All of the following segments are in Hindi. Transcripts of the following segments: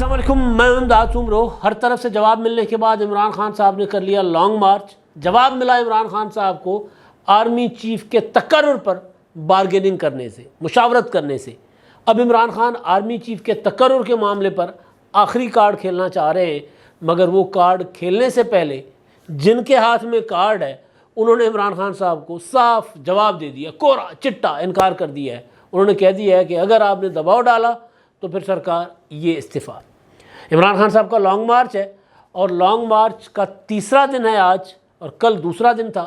अस्सलाम वालेकुम, मैं इमदाद उमरो। हर तरफ से जवाब मिलने के बाद इमरान खान साहब ने कर लिया लॉन्ग मार्च। जवाब मिला इमरान खान साहब को आर्मी चीफ के तकर्रुर पर बारगेनिंग करने से, मुशावरत करने से। अब इमरान खान आर्मी चीफ के तकर्रुर के मामले पर आखिरी कार्ड खेलना चाह रहे हैं, मगर वो कार्ड खेलने से पहले जिनके हाथ में कार्ड है उन्होंने इमरान खान साहब को साफ जवाब दे दिया, कोरा चिट्टा इनकार कर दिया है। उन्होंने कह दिया है कि अगर आपने दबाव डाला तो फिर सरकार ये इस्तीफ़ा। इमरान खान साहब का लॉन्ग मार्च है और लॉन्ग मार्च का तीसरा दिन है आज, और कल दूसरा दिन था।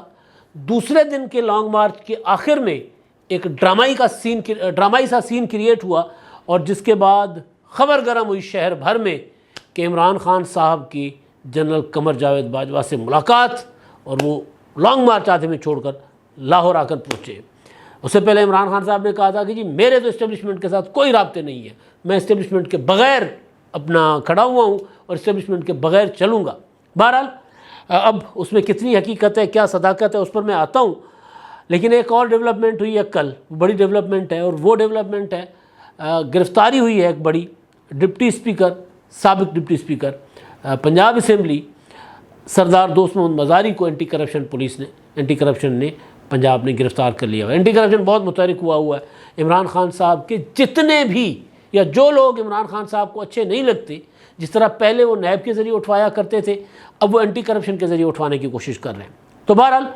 दूसरे दिन के लॉन्ग मार्च के आखिर में एक ड्रामाई सा सीन क्रिएट हुआ, और जिसके बाद खबर गर्म हुई शहर भर में कि इमरान खान साहब की जनरल कमर जावेद बाजवा से मुलाकात, और वो लॉन्ग मार्च आते में छोड़कर लाहौर आकर पहुँचे। उससे पहले इमरान खान साहब ने कहा था कि जी मेरे तो इस्टेब्लिशमेंट के साथ कोई राब्ते नहीं है, मैं इस्टेब्लिशमेंट के बग़ैर अपना खड़ा हुआ हूँ और इस्टेब्लिशमेंट के बग़ैर चलूँगा। बहरहाल अब उसमें कितनी हकीकत है, क्या सदाकत है, उस पर मैं आता हूँ। लेकिन एक और डेवलपमेंट हुई है कल, बड़ी डेवलपमेंट है, और वो डेवलपमेंट है गिरफ़्तारी हुई है एक बड़ी डिप्टी स्पीकर, साबिक डिप्टी स्पीकर पंजाब असम्बली सरदार दोस्त मोहम्मद मज़ारी को एंटी करप्शन ने पंजाब ने गिरफ़्तार कर लिया है। एंटी करप्शन बहुत मुतहरिक हुआ है। इमरान खान साहब के जितने भी, या जो लोग इमरान खान साहब को अच्छे नहीं लगते, जिस तरह पहले वो नैब के ज़रिए उठवाया करते थे, अब वो एंटी करप्शन के ज़रिए उठवाने की कोशिश कर रहे हैं। तो बहरहाल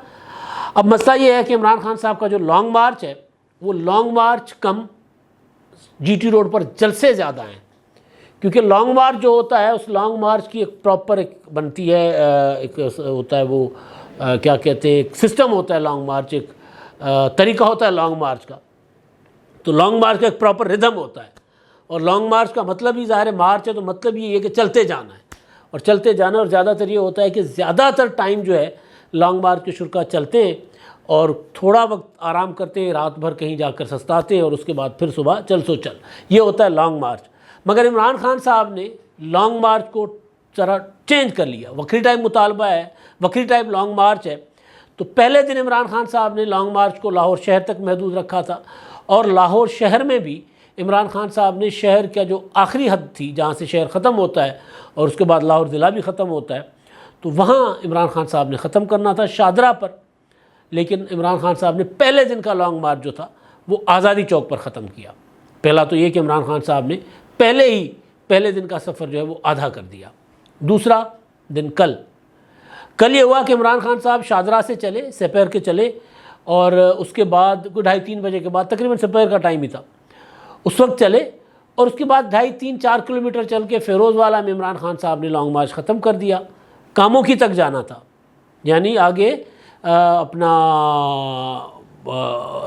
अब मसला ये है कि इमरान खान साहब का जो लॉन्ग मार्च है, वो लॉन्ग मार्च कम GT रोड पर जलसे ज़्यादा हैं, क्योंकि लॉन्ग मार्च जो होता है उस लॉन्ग मार्च की एक प्रॉपर एक बनती है, एक होता है वो क्या कहते हैं, एक सिस्टम होता है लॉन्ग मार्च, एक तरीका होता है लॉन्ग मार्च का। तो लॉन्ग मार्च का एक प्रॉपर रिदम होता है, और लॉन्ग मार्च का मतलब ही ज़ाहिर है मार्च है, तो मतलब ये है कि चलते जाना है और चलते जाना। और ज़्यादातर ये होता है कि ज़्यादातर टाइम जो है लॉन्ग मार्च के शुरा चलते हैं और थोड़ा वक्त आराम करते हैं, रात भर कहीं जाकर सस्ताते हैं, और उसके बाद फिर सुबह चल सो चल, ये होता है लॉन्ग मार्च। मगर इमरान खान साहब ने लॉन्ग मार्च को जरा चेंज कर लिया। वक्री टाइप मुतालबा है, वक्री टाइप लॉन्ग मार्च है। तो पहले दिन इमरान खान साहब ने लॉन्ग मार्च को लाहौर शहर तक महदूद रखा था, और लाहौर शहर में भी इमरान खान साहब ने शहर का जो आखिरी हद थी, जहाँ से शहर ख़त्म होता है और उसके बाद लाहौर ज़िला भी ख़त्म होता है, तो वहाँ इमरान खान साहब ने ख़त्म करना था शादरा पर। लेकिन इमरान खान साहब ने पहले दिन का लॉन्ग मार्च जो था वो आज़ादी चौक पर ख़त्म किया। पहला तो ये कि इमरान खान साहब ने पहले दिन का सफ़र जो है वो आधा कर दिया। दूसरा दिन कल ये हुआ कि इमरान खान साहब शादरा से चले, सपहर के चले, और उसके बाद कोई 2:30-3 बजे के बाद, तकरीबन सपहर का टाइम ही था, उस वक्त चले, और उसके बाद 2.5-3-4 किलोमीटर चल के फ़िरोज़वाला में इमरान खान साहब ने लॉन्ग मार्च ख़त्म कर दिया। कामोकी तक जाना था, यानी आगे अपना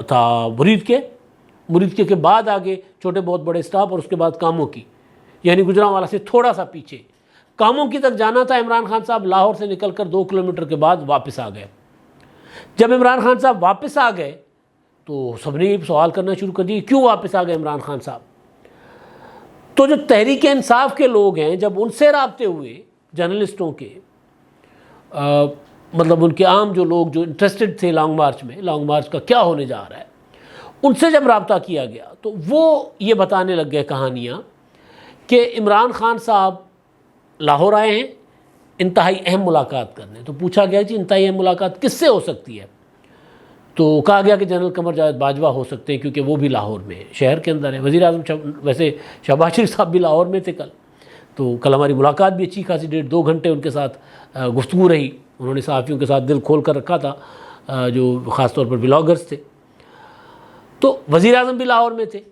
था मुरीद के बाद आगे छोटे बहुत बड़े स्टॉप, और उसके बाद कामोकी, यानी गुजरांवाला से थोड़ा सा पीछे कामोकी तक जाना था। इमरान खान साहब लाहौर से निकलकर 2 किलोमीटर के बाद वापस आ गए। जब इमरान खान साहब वापस आ गए तो सबने ये सवाल करना शुरू कर दिए, क्यों वापस आ गए इमरान खान साहब। तो जो तहरीक इंसाफ के लोग हैं, जब उनसे राब्ते हुए जर्नलिस्टों के, मतलब उनके आम जो लोग जो इंटरेस्टेड थे लॉन्ग मार्च में, लॉन्ग मार्च का क्या होने जा रहा है, उनसे जब रब्ता किया गया तो वो ये बताने लग गए कहानियाँ कि इमरान खान साहब लाहौर आए हैं इंतहाई अहम मुलाकात करने। तो पूछा गया जी इंतहाई अहम मुलाकात किससे हो सकती है, तो कहा गया कि जनरल कमर जावेद बाजवा हो सकते हैं, क्योंकि वो भी लाहौर में शहर के अंदर है। वज़ीर आज़म वैसे शहबाज शरीफ साहब भी लाहौर में थे कल, तो कल हमारी मुलाकात भी अच्छी खासी 1.5-2 घंटे उनके साथ गुफ्तगू रही। उन्होंने सहाफ़ियों के साथ दिल खोल कर रखा था, जो ख़ास तौर पर ब्लॉगर्स थे। तो वज़ीर आज़म भी लाहौर में थे,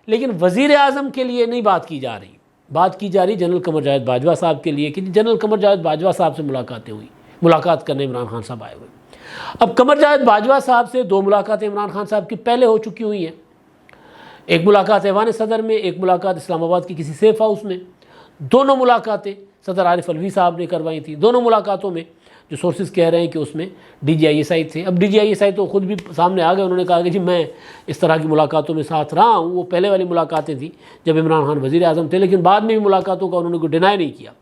लेकिन वज़ीर आज़म के लिए नहीं बात की जा रही जनरल कमर जावेद बाजवा साहब के लिए, कि जनरल कमर जावेद बाजवा साहब से मुलाकात करने इमरान खान साहब आए हुए। अब कमर जावेद बाजवा साहब से 2 मुलाकातें इमरान खान साहब की पहले हो चुकी हुई हैं। एक मुलाकात ऐवान सदर में, एक मुलाकात इस्लामाबाद की किसी सेफ हाउस में। दोनों मुलाकातें सदर आरिफ अलवी साहब ने करवाई थी। दोनों मुलाकातों में जो सोर्सेज कह रहे हैं कि उसमें DGISI थे। अब DGISI तो ख़ुद भी सामने आ गए, उन्होंने कहा कि जी मैं इस तरह की मुलाकातों में साथ रहा हूँ। वो पहले वाली मुलाकातें थी जब इमरान खान वज़ीर आज़म थे, लेकिन बाद में भी मुलाकातों का उन्होंने कोई डिनाई नहीं किया।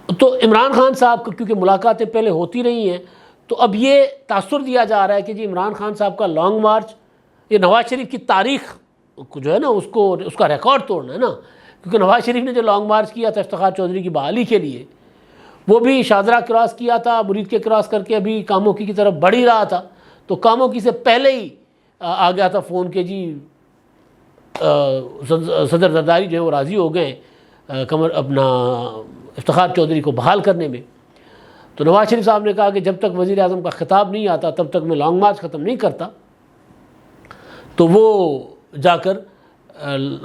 तो इमरान खान साहब को क्योंकि मुलाकातें पहले होती रही हैं, तो अब ये तासुर दिया जा रहा है कि जी इमरान खान साहब का लॉन्ग मार्च, ये नवाज़ शरीफ की तारीख़ जो है ना उसका रिकॉर्ड तोड़ना है ना, क्योंकि नवाज शरीफ ने जो लॉन्ग मार्च किया था इफ्तिखार चौधरी की बहाली के लिए, वो भी शाहदरा क्रॉस किया था, मुरीद के क्रॉस करके अभी कामोकी की तरफ बढ़ ही रहा था, तो कामोकी से पहले ही आ गया था फ़ोन के जी सदर जरदारी जो है वो राज़ी हो गए कमर अपना इफ्तिखार चौधरी को बहाल करने में। तो नवाज शरीफ साहब ने कहा कि जब तक वज़ीर आज़म का खिताब नहीं आता तब तक मैं लॉन्ग मार्च ख़त्म नहीं करता। तो वो जाकर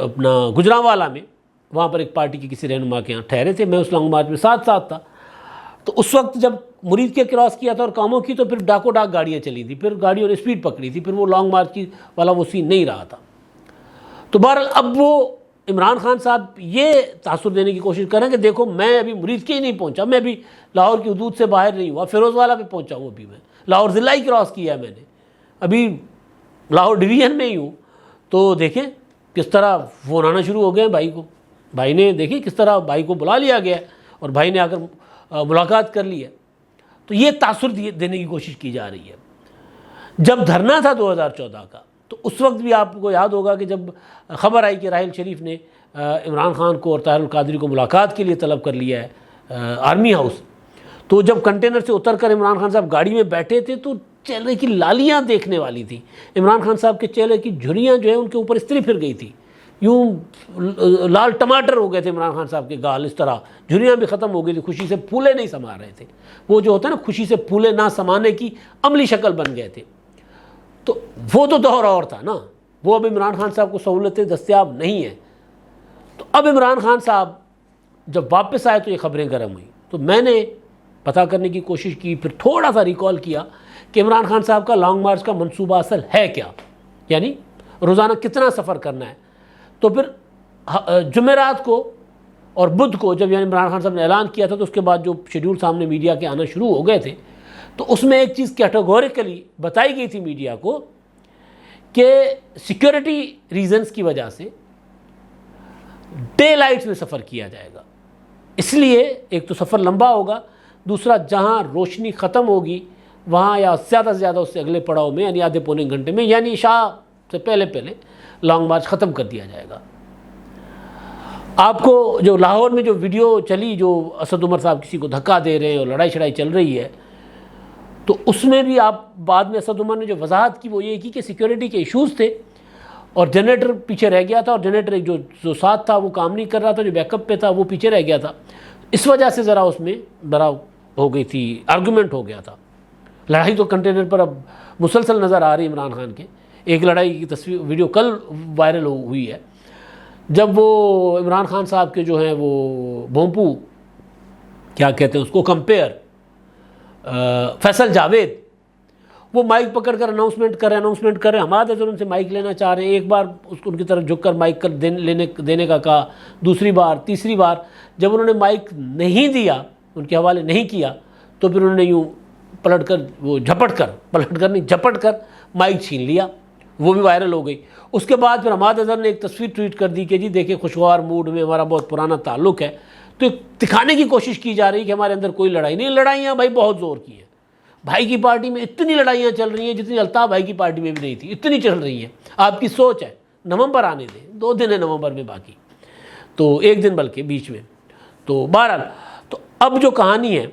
अपना गुजरांवाला में वहाँ पर एक पार्टी की किसी रहनुमा के यहाँ ठहरे थे, मैं उस लॉन्ग मार्च में साथ साथ था। तो उस वक्त जब मुरीद के क्रॉस किया था और कामों की, तो फिर डाको डाक गाड़ियाँ चली थी, फिर गाड़ियों ने स्पीड पकड़ी थी, फिर वो लॉन्ग मार्च की वाला वो सीन नहीं रहा था। तो बहरहाल अब वो इमरान खान साहब ये तासुर देने की कोशिश करें कि देखो मैं अभी मुरीद के ही नहीं पहुंचा, मैं अभी लाहौर की हदूद से बाहर नहीं हुआ, फिरोज़वाला पे पहुंचा हूँ, अभी मैं लाहौर ज़िला ही क्रॉस किया है मैंने, अभी लाहौर डिवीज़न में ही हूँ। तो देखें किस तरह फ़ोन आना शुरू हो गए हैं भाई को, भाई ने देखिए किस तरह भाई को बुला लिया गया और भाई ने आकर मुलाकात कर ली है। तो ये तासुर देने की कोशिश की जा रही है। जब धरना था 2014 का, तो उस वक्त भी आपको याद होगा कि जब ख़बर आई कि राहिल शरीफ ने इमरान खान को और ताहिर कादरी को मुलाकात के लिए तलब कर लिया है आर्मी हाउस, तो जब कंटेनर से उतर कर इमरान खान साहब गाड़ी में बैठे थे तो चेहरे की लालियाँ देखने वाली थी। इमरान खान साहब के चेहरे की झुर्रियाँ जो है उनके ऊपर इस तरह फिर गई थी, यूँ लाल टमाटर हो गए थे इमरान खान साहब के गाल, इस तरह झुर्रियाँ भी ख़त्म हो गई थी, खुशी से फूले नहीं समा रहे थे। वो जो होता है ना, खुशी से फूले ना समाने की अमली शक्ल बन गए थे। तो वो तो दौर और था ना, वो अब इमरान खान साहब को सहूलतें दस्तयाब नहीं है। तो अब इमरान खान साहब जब वापस आए तो ये ख़बरें गर्म हुई। तो मैंने पता करने की कोशिश की, फिर थोड़ा सा रिकॉल किया कि इमरान खान साहब का लॉन्ग मार्च का मंसूबा असल है क्या, यानी रोज़ाना कितना सफ़र करना है। तो फिर जुमेरात को और बुध को जब यानी इमरान खान साहब ने ऐलान किया था, तो उसके बाद जो शेड्यूल सामने मीडिया के आना शुरू हो गए थे, तो उसमें एक चीज़ कैटेगोरिकली बताई गई थी मीडिया को कि सिक्योरिटी रीजंस की वजह से डे लाइट्स में सफ़र किया जाएगा, इसलिए एक तो सफ़र लंबा होगा, दूसरा जहां रोशनी ख़त्म होगी वहां या ज़्यादा से ज़्यादा उससे अगले पड़ाव में यानी आधे पौने घंटे में यानी शाह से पहले पहले लॉन्ग मार्च ख़त्म कर दिया जाएगा। आपको जो लाहौर में जो वीडियो चली, जो असद उमर साहब किसी को धक्का दे रहे हैं और लड़ाई शड़ाई चल रही है, तो उसमें भी आप बाद में असद उमर ने जो वजाहत की वो ये की कि सिक्योरिटी के इश्यूज़ थे और जनरेटर पीछे रह गया था, और जनरेटर एक जो साथ था वो काम नहीं कर रहा था, जो बैकअप पे था वो पीछे रह गया था। इस वजह से ज़रा उसमें बड़ा हो गई थी, आर्गूमेंट हो गया था। लड़ाई तो कंटेनर पर अब मुसलसल नज़र आ रही है इमरान खान के। एक लड़ाई की तस्वीर वीडियो कल वायरल हुई है, जब वो इमरान खान साहब के जो हैं वो भोंपू क्या कहते हैं उसको कंपेयर फैसल जावेद वो माइक पकड़कर अनाउंसमेंट कर रहे हैं। हमारे तो उनसे माइक लेना चाह रहे हैं, एक बार उसको उनकी तरफ झुककर माइक कर देने का कहा, दूसरी बार तीसरी बार जब उन्होंने माइक नहीं दिया, उनके हवाले नहीं किया, तो फिर उन्होंने यूँ झपट कर माइक छीन लिया, वो भी वायरल हो गई। उसके बाद फिर हमाद अज़हर ने एक तस्वीर ट्वीट कर दी कि जी देखिए खुशगवार मूड में हमारा बहुत पुराना ताल्लुक़ है। तो दिखाने की कोशिश की जा रही है कि हमारे अंदर कोई लड़ाई नहीं। लड़ाइयाँ भाई बहुत ज़ोर की हैं, भाई की पार्टी में इतनी लड़ाइयाँ चल रही हैं जितनी अल्ताफ़ भाई की पार्टी में भी नहीं थी, इतनी चल रही हैं। आपकी सोच है नवंबर आने दें, 2 दिन है नवंबर में बाकी, तो 1 दिन बल्कि बीच में। तो बहरहाल तो अब जो कहानी है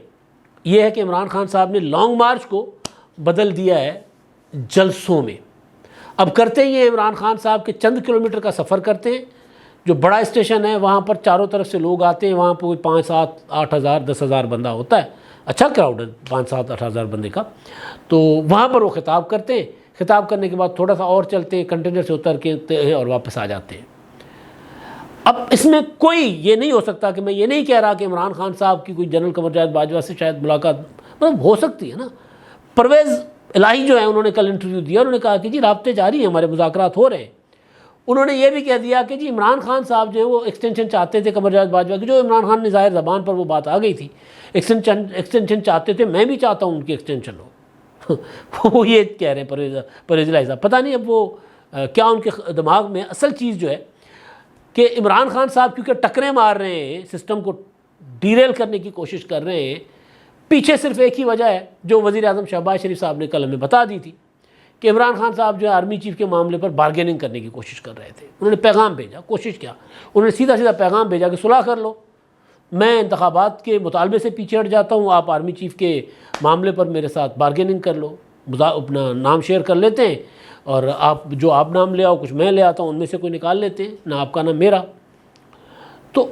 ये है कि इमरान खान साहब ने लॉन्ग मार्च को बदल दिया है जलसों में। अब करते ही ये इमरान खान साहब के चंद किलोमीटर का सफ़र करते हैं, जो बड़ा स्टेशन है वहाँ पर चारों तरफ से लोग आते हैं, वहाँ पर कोई 5, 7, 8 हज़ार 10 हज़ार बंदा होता है, अच्छा क्राउड है 5, 7, 8 हज़ार बंदे का। तो वहाँ पर वो खिताब करते हैं, खिताब करने के बाद थोड़ा सा और चलते हैं, कंटेनर से उतर के और वापस आ जाते हैं। अब इसमें कोई ये नहीं हो सकता कि मैं ये नहीं कह रहा कि इमरान खान साहब की कोई जनरल कमर जावेद बाजवा से शायद मुलाकात मतलब हो सकती है ना। परवेज़ इलाही जो है उन्होंने कल इंटरव्यू दिया, उन्होंने कहा कि जी राब्ते जारी हैं, हमारे मुज़ाकरात हो रहे हैं। उन्होंने ये भी कह दिया कि जी इमरान खान साहब जो है वो एक्सटेंशन चाहते थे कमर जावेद बाजवा की, जो इमरान खान ने ज़ाहिर ज़बान पर वो बात आ गई थी, एक्सटेंशन चाहते थे, मैं भी चाहता हूँ उनकी एक्सटेंशन हो। वो ये कह रहे हैं परवेज़ इलाही साहब। पता नहीं अब वो क्या उनके दिमाग में असल चीज़ जो है कि इमरान खान साहब क्योंकि टकरे मार रहे हैं, सिस्टम को डीरेल करने की कोशिश कर रहे हैं, पीछे सिर्फ एक ही वजह है जो वज़ीर आज़म शहबाज शरीफ साहब ने कल हमें बता दी थी कि इमरान खान साहब जो है आर्मी चीफ के मामले पर बार्गेनिंग करने की कोशिश कर रहे थे। उन्होंने पैगाम भेजा, कोशिश किया, उन्होंने सीधा सीधा पैगाम भेजा कि सुलह कर लो, मैं इंतखाबात के मुतालबे से पीछे हट जाता हूँ, आप आर्मी चीफ के मामले पर मेरे साथ बार्गेनिंग कर लो, अपना नाम शेयर कर लेते हैं और आप नाम ले आओ, कुछ मैं ले आता हूँ, उनमें से कोई निकाल लेते हैं, ना आपका ना मेरा। तो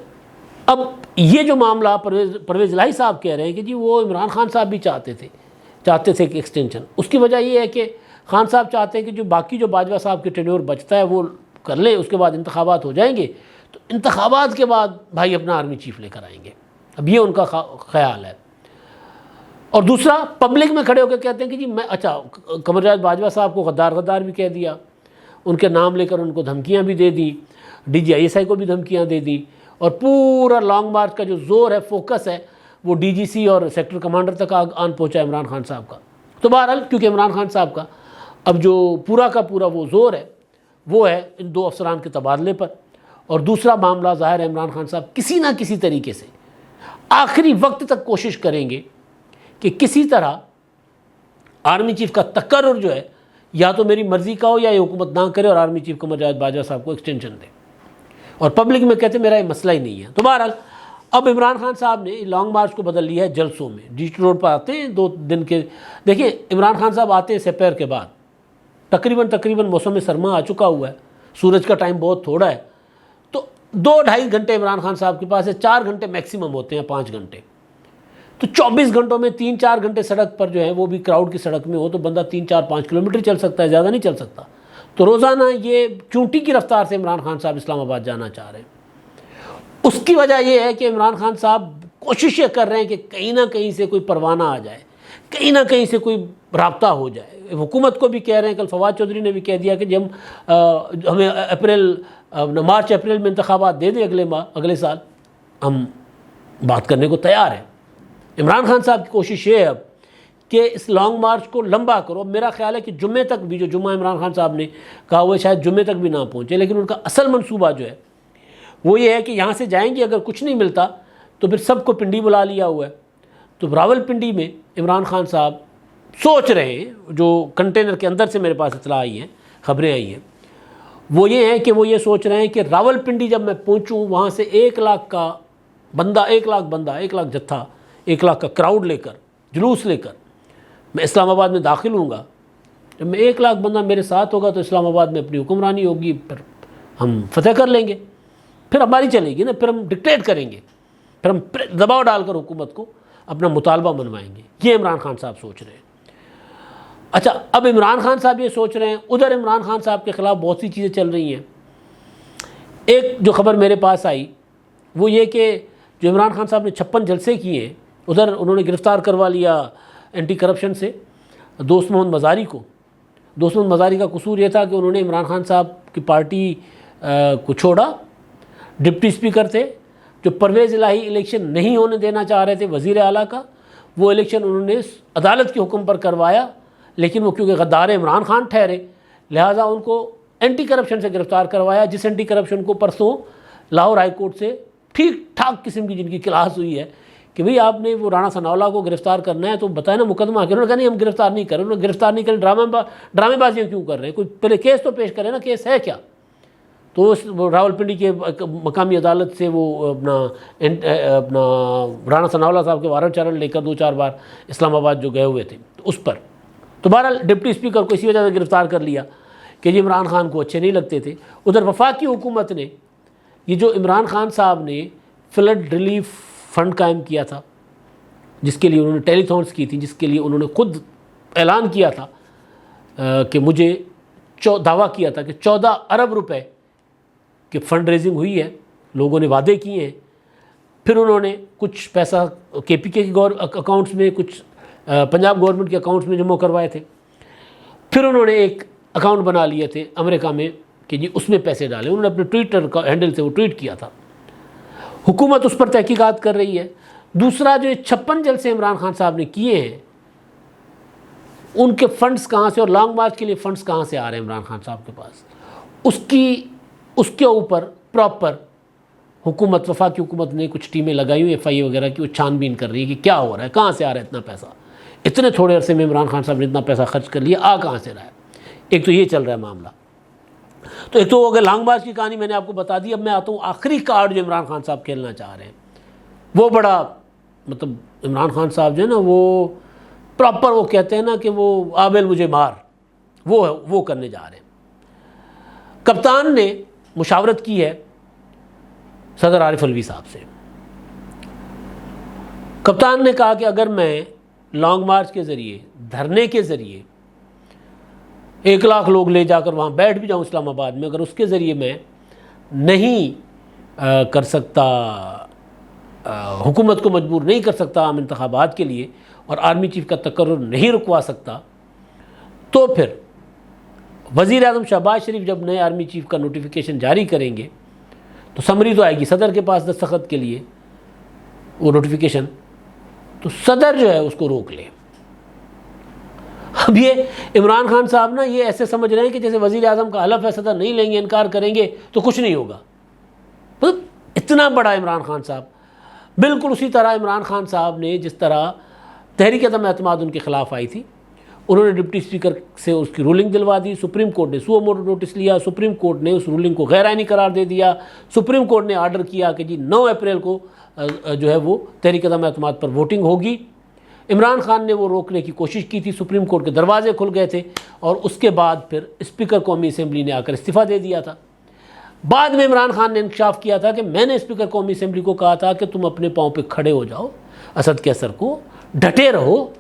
अब ये जो मामला परवेज़ इलाही साहब कह रहे हैं कि जी वो इमरान खान साहब भी चाहते थे कि एक्सटेंशन। उसकी वजह ये है कि खान साहब चाहते हैं कि जो बाकी जो बाजवा साहब के टेन्योर बचता है वो कर लें, उसके बाद इंतखाबात हो जाएंगे, तो इंतखाबात के बाद भाई अपना आर्मी चीफ लेकर आएंगे। अब ये उनका ख्याल है। और दूसरा, पब्लिक में खड़े होकर कहते हैं कि जी मैं, अच्छा, कमरजाद बाजवा साहब को गद्दार भी कह दिया, उनके नाम लेकर उनको धमकियां भी दे दी, DGISI को भी धमकियां दे दी, और पूरा लॉन्ग मार्च का जो जोर है, फोकस है, वो DGC और सेक्टर कमांडर तक आन पहुंचा इमरान खान साहब का। तो बहरहाल क्योंकि इमरान खान साहब का अब जो पूरा का पूरा वो जोर है वो है इन 2 अफसरान के तबादले पर। और दूसरा मामला, ज़ाहिर है इमरान खान साहब किसी ना किसी तरीके से आखिरी वक्त तक कोशिश करेंगे कि किसी तरह आर्मी चीफ का तकर्रुर जो है या तो मेरी मर्ज़ी का हो या ये हुकूमत ना करे और आर्मी चीफ कमरजाद बाजवा साहब को एक्सटेंशन दे। और पब्लिक में कहते मेरा ये मसला ही नहीं है। तो बहरहाल अब इमरान खान साहब ने लॉन्ग मार्च को बदल लिया है जलसों में। DT रोड पर आते हैं 2 दिन के, देखिए इमरान खान साहब आते हैं सपहर के बाद, तकरीबन मौसम सरमा आ चुका हुआ है, सूरज का टाइम बहुत थोड़ा है, तो 2-2.5 घंटे इमरान खान साहब के पास है, 4 घंटे मैक्सिमम होते हैं, 5 घंटे। तो 24 घंटों में 3-4 घंटे सड़क पर जो है वो भी क्राउड की सड़क में हो तो बंदा 3-4-5 किलोमीटर चल सकता है, ज़्यादा नहीं चल सकता। तो रोज़ाना ये चूंटी की रफ्तार से इमरान खान साहब इस्लामाबाद जाना चाह रहे हैं। उसकी वजह यह है कि इमरान खान साहब कोशिश ये कर रहे हैं कि कहीं ना कहीं से कोई परवाना आ जाए, कहीं ना कहीं से कोई राब्ता हो जाए। हुकूमत को भी कह रहे हैं, कल फवाद चौधरी ने भी कह दिया कि जब हमें मार्च अप्रैल में इंतखाबात दे दें अगले साल, हम बात करने को तैयार हैं। इमरान खान साहब की कोशिश ये है अब कि इस लॉन्ग मार्च को लंबा करो। मेरा ख्याल है कि जुम्मे तक भी, जो जुम्मा इमरान खान साहब ने कहा वो शायद जुम्मे तक भी ना पहुँचे, लेकिन उनका असल मंसूबा जो है वो ये है कि यहाँ से जाएंगे, अगर कुछ नहीं मिलता तो फिर सबको पिंडी बुला लिया हुआ है। तो रावलपिंडी में इमरान खान साहब सोच रहे हैं, जो कंटेनर के अंदर से मेरे पास इतला आई हैं, खबरें आई हैं, वो ये हैं कि वो ये सोच रहे हैं कि रावलपिंडी जब मैं पहुँचूँ वहाँ से 1 लाख का बंदा, 1 लाख जत्था, 1 लाख का क्राउड लेकर, जुलूस लेकर मैं इस्लामाबाद में दाखिल हूँगा। जब मैं 1 लाख बंदा मेरे साथ होगा तो इस्लामाबाद में अपनी हुक्मरानी होगी, फिर हम फतेह कर लेंगे, फिर हमारी चलेगी ना, फिर हम डिक्टेट करेंगे, फिर हम दबाव डालकर हुकूमत को अपना मुतालबा मनवाएंगे। ये इमरान खान साहब सोच रहे हैं। अच्छा, अब इमरान खान साहब ये सोच रहे हैं, उधर इमरान खान साहब के ख़िलाफ़ बहुत सी चीज़ें चल रही हैं। एक जो खबर मेरे पास आई वो ये कि जो इमरान खान साहब ने 56 जलसे किए हैं, उधर उन्होंने गिरफ़्तार करवा लिया एंटी करप्शन से दोस्त मोहम्मद मज़ारी को। दोस्त मोहम्मद मज़ारी का कसूर ये था कि उन्होंने इमरान खान साहब की पार्टी को छोड़ा। डिप्टी स्पीकर थे जो परवेज़ इलाही इलेक्शन नहीं होने देना चाह रहे थे वज़ीर आला का, वो इलेक्शन उन्होंने अदालत के हुक्म पर करवाया, लेकिन वो क्योंकि गद्दार इमरान खान ठहरे लिहाजा उनको एंटी करप्शन से गिरफ़्तार करवाया, जिस एंटी करप्शन को परसों लाहौर हाई कोर्ट से ठीक ठाक किस्म की जिनकी क्लास हुई है कि भाई आपने वो राणा सनाउल्लाह को गिरफ़्तार करना है तो बताए ना मुकदमा। उन्होंने कहा नहीं हम गिरफ़्तार नहीं करें। उन्होंने गिरफ़्तार नहीं करें, ड्रामेबाजियाँ क्यों कर रहे हैं, कोई पहले केस तो पेश करें ना, केस है क्या। तो उस रावलपिंडी के मकामी अदालत से वो अपना राणा सनाउल्लाह साहब के वारंट चारन लेकर 2-4 बार इस्लामाबाद जो गए हुए थे तो उस पर, तो बहरहाल डिप्टी स्पीकर को इसी वजह से गिरफ़्तार कर लिया कि ये इमरान खान को अच्छे नहीं लगते थे। उधर वफाकी हुकूमत ने ये जो इमरान खान साहब ने फ्लड रिलीफ फ़ंड कायम किया था, जिसके लिए उन्होंने टेलीथॉन्स की थी, जिसके लिए उन्होंने खुद ऐलान किया था कि मुझे दावा किया था कि 14 अरब रुपए कि फ़ंड रेजिंग हुई है, लोगों ने वादे किए हैं। फिर उन्होंने कुछ पैसा KPK के अकाउंट्स में, कुछ पंजाब गवर्नमेंट के अकाउंट्स में जमा करवाए थे। फिर उन्होंने एक अकाउंट बना लिए थे अमेरिका में कि जी उसमें पैसे डालें। उन्होंने अपने ट्विटर का हैंडल से वो ट्वीट किया था। हुकूमत उस पर तहकीकात कर रही है। दूसरा, जो 56 जलसे इमरान खान साहब ने किए हैं उनके फ़ंड्स कहाँ से और लॉन्ग मार्च के लिए फ़ंड्स कहाँ से आ रहे हैं इमरान खान साहब के पास, उसके ऊपर प्रॉपर हुकूमत, वफाकी हुकूमत ने कुछ टीमें लगाई हुई FIA वगैरह की, वो छानबीन कर रही है कि क्या हो रहा है, कहाँ से आ रहा है इतना पैसा। इतने थोड़े अरसे में इमरान खान साहब ने इतना पैसा खर्च कर लिया, आ कहाँ से रहा है। एक तो ये चल रहा है मामला। तो एक तो अगर लॉन्ग मार्च की कहानी मैंने आपको बता दी। अब मैं आता हूँ आखिरी कार्ड जो इमरान खान साहब खेलना चाह रहे हैं, वो बड़ा मतलब इमरान खान साहब जो है ना वो प्रॉपर वो कहते हैं ना कि वो आबिल मुझे मार, वो करने जा रहे हैं। कप्तान ने मुशावरत की है सदर आरिफ अलवी साहब से। कप्तान ने कहा कि अगर मैं लॉन्ग मार्च के ज़रिए, धरने के ज़रिए 1 लाख लोग ले जाकर वहाँ बैठ भी जाऊँ इस्लामाबाद में, अगर उसके ज़रिए मैं नहीं कर सकता, हुकूमत को मजबूर नहीं कर सकता आम इंतखाबात के लिए, और आर्मी चीफ का तकर्रुर नहीं रुकवा सकता, तो फिर वज़ीर आज़म शहबाज शरीफ जब नए आर्मी चीफ का नोटिफिकेशन जारी करेंगे तो समरी तो आएगी सदर के पास दस्तखत के लिए, वो नोटिफिकेशन, तो सदर जो है उसको रोक ले। अब ये इमरान खान साहब ना ये ऐसे समझ रहे हैं कि जैसे वज़ीर आज़म का हलफ है, सदर नहीं लेंगे, इनकार करेंगे तो कुछ नहीं होगा। तो इतना बड़ा इमरान खान साहब, बिल्कुल उसी तरह इमरान खान साहब ने जिस तरह तहरीक अदम एतमाद उनके ख़िलाफ़ आई थी, उन्होंने डिप्टी स्पीकर से उसकी रूलिंग दिलवा दी, सुप्रीम कोर्ट ने सुओ मोटो नोटिस लिया, सुप्रीम कोर्ट ने उस रूलिंग को गैर आइनी करार दे दिया, सुप्रीम कोर्ट ने आर्डर किया कि जी 9 अप्रैल को जो है वो तहरीक अदम एतमाद पर वोटिंग होगी। इमरान खान ने वो रोकने की कोशिश की थी, सुप्रीम कोर्ट के दरवाजे खुल गए थे, और उसके बाद फिर स्पीकर कौमी असम्बली ने आकर इस्तीफ़ा दे दिया था। बाद में इमरान खान ने इंकशाफ किया था कि मैंने स्पीकर कौमी असम्बली को कहा था कि तुम अपने पाँव पे खड़े हो जाओ, असद कैसर को डटे रहो,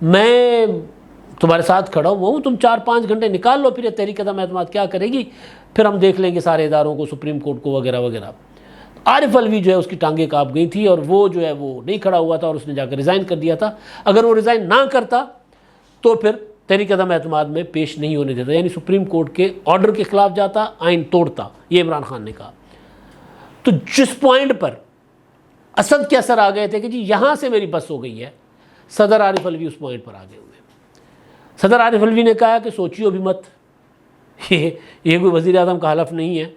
मैं तुम्हारे साथ खड़ा हुआ हूँ, तुम 4-5 घंटे निकाल लो, फिर ये तहरीक अदम एतमाद क्या करेगी, फिर हम देख लेंगे सारे इदारों को, सुप्रीम कोर्ट को वगैरह वगैरह। आरिफ अलवी जो है उसकी टांगें काँप गई थी, और वो जो है वो नहीं खड़ा हुआ था, और उसने जाकर रिज़ाइन कर दिया था। अगर वो रिज़ाइन ना करता तो फिर तहरीक अदम एतमाद में पेश नहीं होने देता, यानी सुप्रीम कोर्ट के ऑर्डर के ख़िलाफ़ जाता, आइन तोड़ता, ये इमरान खान ने कहा। तो जिस पॉइंट पर असद कैसर आ गए थे कि जी यहाँ से मेरी बस हो गई है, सदर आरिफ अलवी उस पॉइंट पर आ गए हुए। सदर आरिफ अलवी ने कहा कि सोचियो भी मत, ये कोई वज़ीर आज़म का हलफ नहीं है,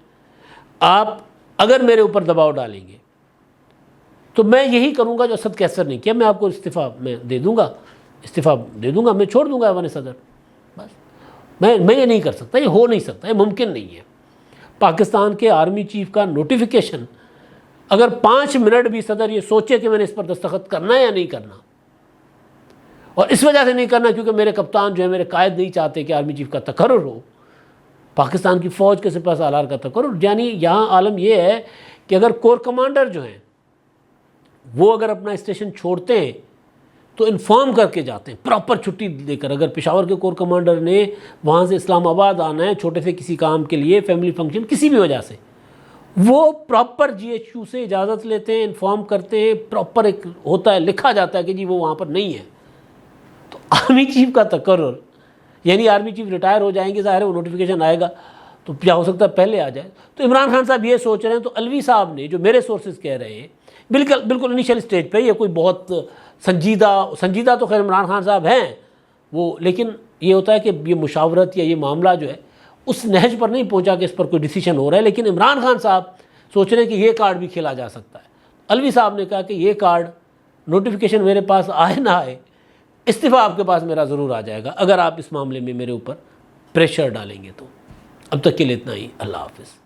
आप अगर मेरे ऊपर दबाव डालेंगे तो मैं यही करूँगा जो असद कैसर ने किया, मैं आपको इस्तीफ़ा दे दूँगा, मैं छोड़ दूँगा ऐवान सदर, बस मैं ये नहीं कर सकता, ये हो नहीं सकता, ये मुमकिन नहीं है। पाकिस्तान के आर्मी चीफ का नोटिफिकेशन, अगर 5 मिनट भी सदर ये सोचे कि मैंने इस पर दस्तखत करना है या नहीं करना, और इस वजह से नहीं करना क्योंकि मेरे कप्तान जो है, मेरे कायद नहीं चाहते कि आर्मी चीफ का तकर्रुर हो, पाकिस्तान की फ़ौज के सिपह सालार का तकर्रुर। यानी यहाँ आलम यह है कि अगर कोर कमांडर जो हैं वो अगर अपना स्टेशन छोड़ते हैं तो इन्फॉर्म करके जाते हैं, प्रॉपर छुट्टी देकर। अगर पेशावर के कोर कमांडर ने वहाँ से इस्लामाबाद आना है छोटे से किसी काम के लिए, फैमिली फंक्शन, किसी भी वजह से, वो प्रॉपर GHQ से इजाज़त लेते हैं, इन्फॉर्म करते हैं, प्रॉपर एक होता है, लिखा जाता है कि जी वो वहाँ पर नहीं है। तो आर्मी चीफ का तकर्रुर, यानी आर्मी चीफ रिटायर हो जाएंगे, ज़ाहिर है वो नोटिफिकेशन आएगा तो क्या हो सकता है पहले आ जाए। तो इमरान खान साहब ये सोच रहे हैं। तो अलवी साहब ने, जो मेरे सोर्सेज कह रहे हैं, बिल्कुल इनिशियल स्टेज पे, ये कोई बहुत संजीदा तो खैर इमरान खान साहब हैं वो, लेकिन ये होता है कि ये मुशावरत या ये मामला जो है उस नहज पर नहीं पहुंचा कि इस पर कोई डिसीजन हो रहा है। लेकिन इमरान खान साहब सोच रहे हैं कि ये कार्ड भी खेला जा सकता है। अलवी साहब ने कहा कि ये कार्ड, नोटिफिकेशन मेरे पास आए ना आए, इस्तीफ़ा आपके पास मेरा ज़रूर आ जाएगा अगर आप इस मामले में मेरे ऊपर प्रेशर डालेंगे तो। अब तक के लिए इतना ही। अल्लाह हाफ़िज़।